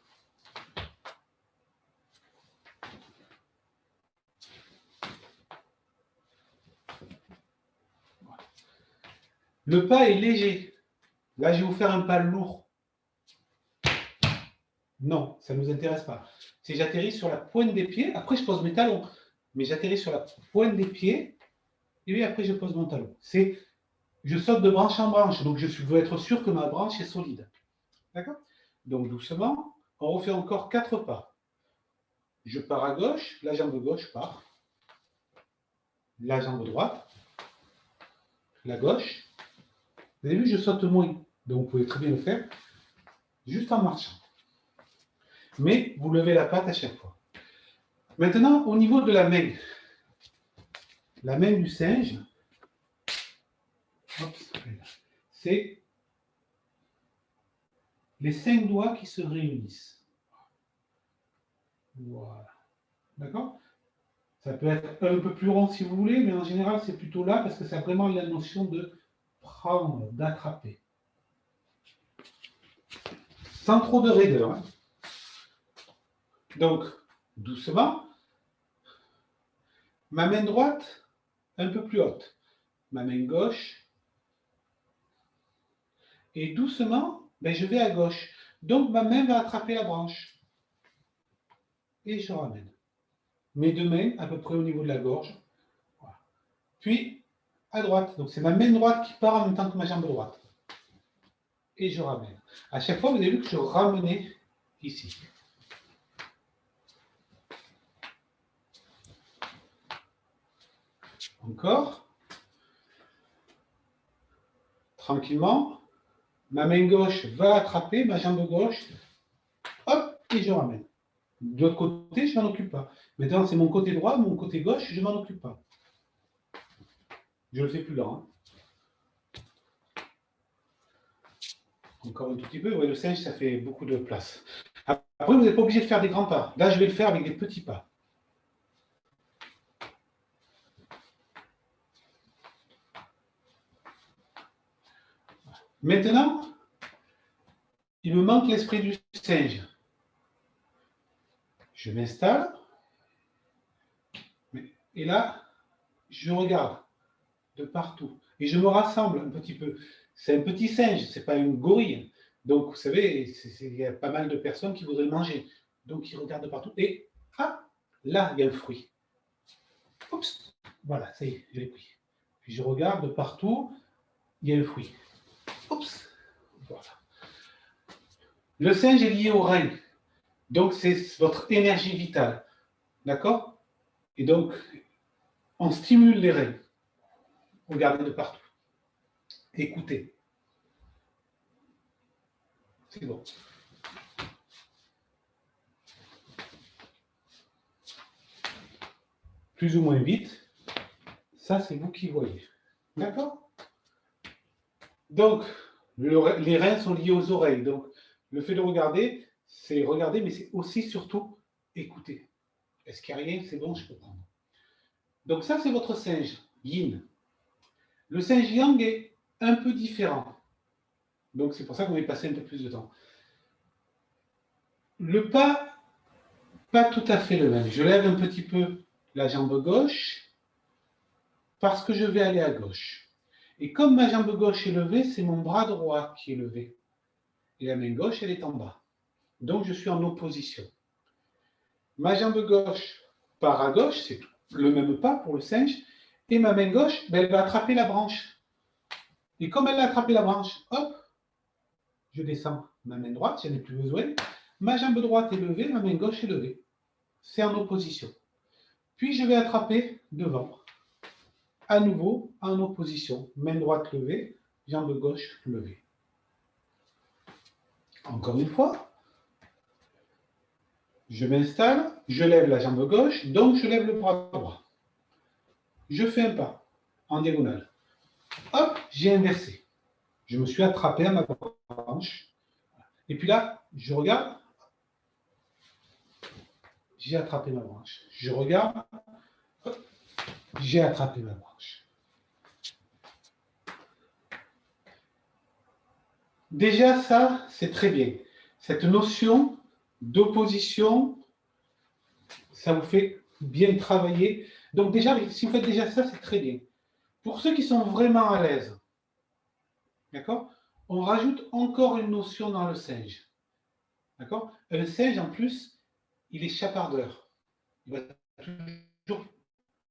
Le pas est léger. Là, je vais vous faire un pas lourd. Non, ça ne nous intéresse pas. Si j'atterris sur la pointe des pieds, après je pose mes talons, mais j'atterris sur la pointe des pieds, et puis après je pose mon talon. Je saute de branche en branche, donc je veux être sûr que ma branche est solide. D'accord? Donc doucement, on refait encore 4 pas. Je pars à gauche, la jambe gauche part, la jambe droite, la gauche. Vous avez vu, je saute moins, donc vous pouvez très bien le faire juste en marchant. Mais vous levez la patte à chaque fois. Maintenant, au niveau de la main du singe, c'est les 5 doigts qui se réunissent. Voilà. D'accord? Ça peut être un peu plus rond si vous voulez, mais en général, c'est plutôt là parce que c'est vraiment la notion de prendre, d'attraper. Sans trop de raideur. Hein. Donc, doucement, ma main droite, un peu plus haute. Ma main gauche. Et doucement, je vais à gauche. Donc, ma main va attraper la branche. Et je ramène. Mes deux mains, à peu près au niveau de la gorge. Voilà. Puis, à droite. Donc, c'est ma main droite qui part en même temps que ma jambe droite. Et je ramène. À chaque fois, vous avez vu que je ramenais ici. Encore. Tranquillement. Ma main gauche va attraper ma jambe gauche. Hop, et je ramène. De l'autre côté, je ne m'en occupe pas. Maintenant, c'est mon côté droit, mon côté gauche, je ne m'en occupe pas. Je le fais plus lent. Hein. Encore un tout petit peu. Ouais, le singe, ça fait beaucoup de place. Après, vous n'êtes pas obligé de faire des grands pas. Là, je vais le faire avec des petits pas. Maintenant, il me manque l'esprit du singe. Je m'installe. Et là, je regarde de partout. Et je me rassemble un petit peu. C'est un petit singe, ce n'est pas une gorille. Donc, vous savez, il y a pas mal de personnes qui voudraient manger. Donc, ils regardent de partout. Et, là, il y a un fruit. Oups, voilà, ça y est, je l'ai pris. Puis je regarde de partout, il y a un fruit. Oups, voilà. Le singe est lié au rein. Donc, c'est votre énergie vitale. D'accord? Et donc, on stimule les reins. Regardez de partout. Écoutez. C'est bon. Plus ou moins vite. Ça, c'est vous qui voyez. D'accord? Donc, les reins sont liés aux oreilles. Donc, le fait de regarder, c'est regarder, mais c'est aussi surtout écouter. Est-ce qu'il n'y a rien? C'est bon, je peux prendre. Donc, ça, c'est votre singe, yin. Le singe yang est un peu différent. Donc, c'est pour ça qu'on va y passer un peu plus de temps. Le pas, pas tout à fait le même. Je lève un petit peu la jambe gauche parce que je vais aller à gauche. Et comme ma jambe gauche est levée, c'est mon bras droit qui est levé. Et la main gauche, elle est en bas. Donc, je suis en opposition. Ma jambe gauche part à gauche, c'est le même pas pour le singe, et ma main gauche, ben, elle va attraper la branche. Et comme elle a attrapé la branche, hop, je descends ma main droite, j'en ai plus besoin. Ma jambe droite est levée, ma main gauche est levée. C'est en opposition. Puis je vais attraper devant. À nouveau, en opposition. Main droite levée, jambe gauche levée. Encore une fois, je m'installe, je lève la jambe gauche, donc je lève le bras droit. Je fais un pas en diagonale. Hop, j'ai inversé. Je me suis attrapé à ma branche. Et puis là, je regarde, j'ai attrapé ma branche. Je regarde, hop, j'ai attrapé ma branche. Déjà, ça, c'est très bien. Cette notion d'opposition, ça vous fait bien travailler. Donc déjà, si vous faites déjà ça, c'est très bien. Pour ceux qui sont vraiment à l'aise, d'accord, on rajoute encore une notion dans le singe. D'accord? Un singe, en plus, il est chapardeur. Il va toujours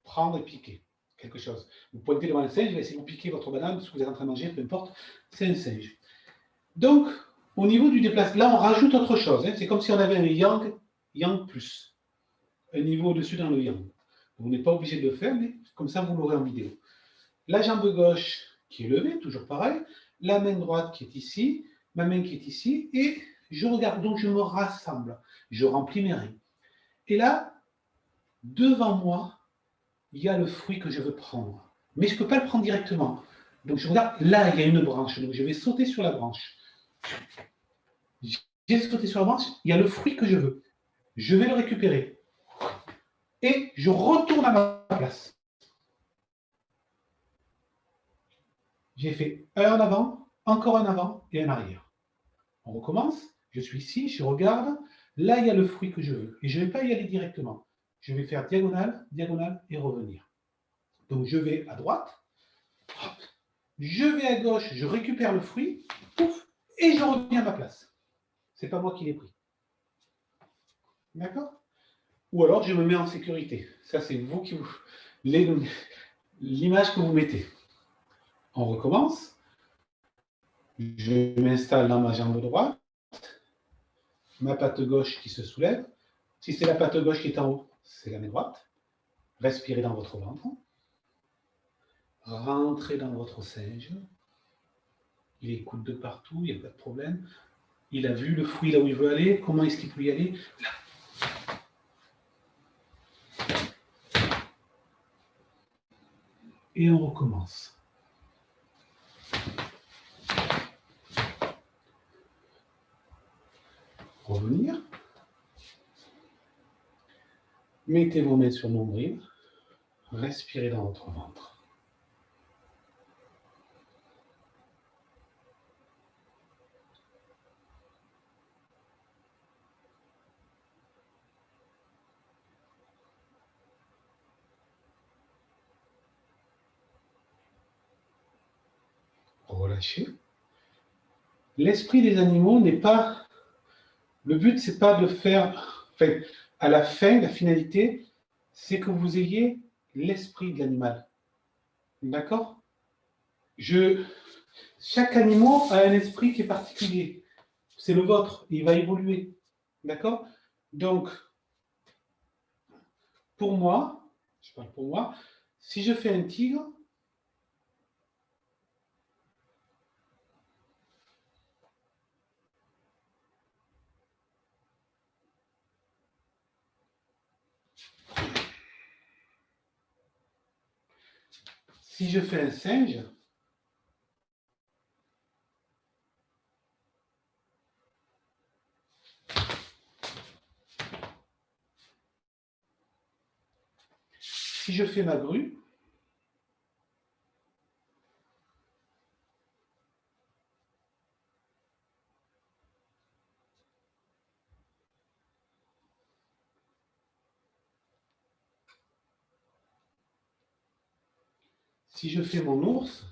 prendre et piquer quelque chose. Vous pointez devant un singe, il va essayer de vous piquer votre banane, ce que vous êtes en train de manger, peu importe, c'est un singe. Donc, au niveau du déplacement, là, on rajoute autre chose. Hein. C'est comme si on avait un yang plus. Un niveau au-dessus dans le yang. Vous n'êtes pas obligé de le faire, mais comme ça, vous l'aurez en vidéo. La jambe gauche qui est levée, toujours pareil. La main droite qui est ici. Ma main qui est ici. Et je regarde, donc je me rassemble. Je remplis mes règles. Et là, devant moi, il y a le fruit que je veux prendre. Mais je ne peux pas le prendre directement. Donc je regarde, là, il y a une branche. Donc je vais sauter sur la branche. J'ai sauté sur la branche, il y a le fruit que je veux. Je vais le récupérer. Et je retourne à ma place. J'ai fait un en avant, encore un avant et un arrière. On recommence. Je suis ici, je regarde. Là, il y a le fruit que je veux. Et je ne vais pas y aller directement. Je vais faire diagonale, diagonale et revenir. Donc je vais à droite. Je vais à gauche, je récupère le fruit. Pouf, et je reviens à ma place. Ce n'est pas moi qui l'ai pris. D'accord? Ou alors je me mets en sécurité. Ça, c'est vous qui vous. L'image que vous mettez. On recommence. Je m'installe dans ma jambe droite. Ma patte gauche qui se soulève. Si c'est la patte gauche qui est en haut, c'est la main droite. Respirez dans votre ventre. Rentrez dans votre singe. Il écoute de partout, il n'y a pas de problème. Il a vu le fruit là où il veut aller. Comment est-ce qu'il peut y aller? Là. Et on recommence. Revenir. Mettez vos mains sur le nombril. Respirez dans votre ventre. Relâchez. L'esprit des animaux n'est pas... Le but, c'est pas de faire... Enfin, à la fin, la finalité, c'est que vous ayez l'esprit de l'animal. D'accord? Chaque animal a un esprit qui est particulier. C'est le vôtre, il va évoluer. D'accord? Donc, pour moi, je parle pour moi, si je fais un tigre, si je fais un singe, si je fais ma grue, si je fais mon ours,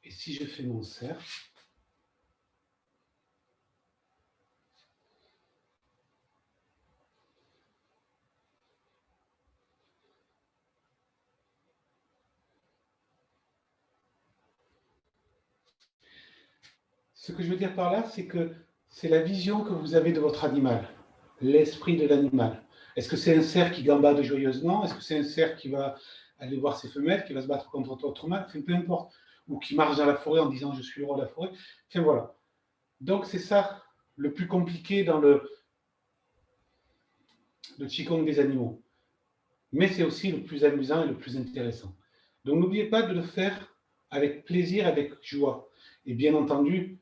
et si je fais mon cerf, ce que je veux dire par là, c'est que c'est la vision que vous avez de votre animal, l'esprit de l'animal. Est-ce que c'est un cerf qui gambade joyeusement? Est-ce que c'est un cerf qui va aller voir ses femelles, qui va se battre contre d'autres mâles? Enfin, peu importe. Ou qui marche dans la forêt en disant je suis le roi de la forêt. Enfin voilà. Donc c'est ça le plus compliqué dans le Qigong des animaux. Mais c'est aussi le plus amusant et le plus intéressant. Donc n'oubliez pas de le faire avec plaisir, avec joie. Et bien entendu,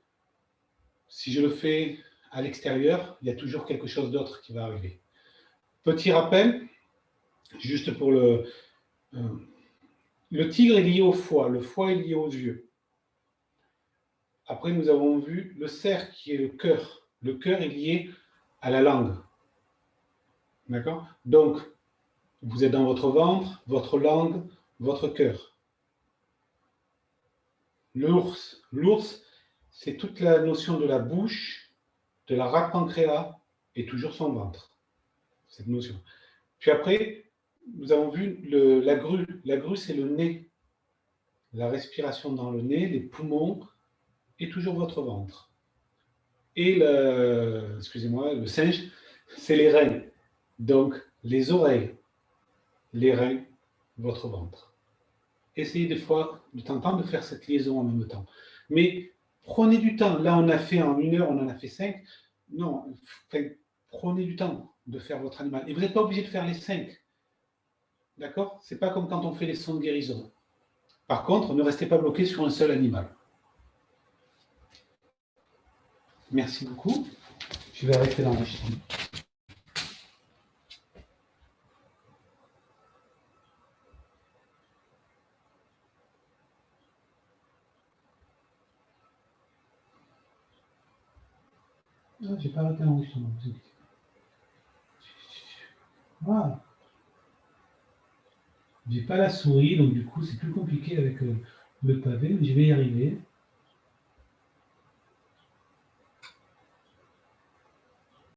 si je le fais à l'extérieur, il y a toujours quelque chose d'autre qui va arriver. Petit rappel, juste pour le tigre est lié au foie, le foie est lié aux yeux. Après, nous avons vu le cerf qui est le cœur. Le cœur est lié à la langue. D'accord? Donc, vous êtes dans votre ventre, votre langue, votre cœur. L'ours, c'est toute la notion de la bouche, de la rate pancréas et toujours son ventre. Cette notion. Puis après, nous avons vu la grue. La grue, c'est le nez. La respiration dans le nez, les poumons et toujours votre ventre. Et excusez-moi, le singe, c'est les reins. Donc, les oreilles, les reins, votre ventre. Essayez des fois, de temps en temps, de faire cette liaison en même temps. Mais prenez du temps. Là, on a fait en 1 heure, on en a fait 5. Non, prenez du temps de faire votre animal. Et vous n'êtes pas obligé de faire les 5. D'accord? C'est pas comme quand on fait les sons de guérison. Par contre, ne restez pas bloqué sur un seul animal. Merci beaucoup. Je vais arrêter l'enregistrement. Non, j'ai pas arrêté l'enregistrement. Voilà. J'ai pas la souris, donc du coup, c'est plus compliqué avec le pavé, mais je vais y arriver.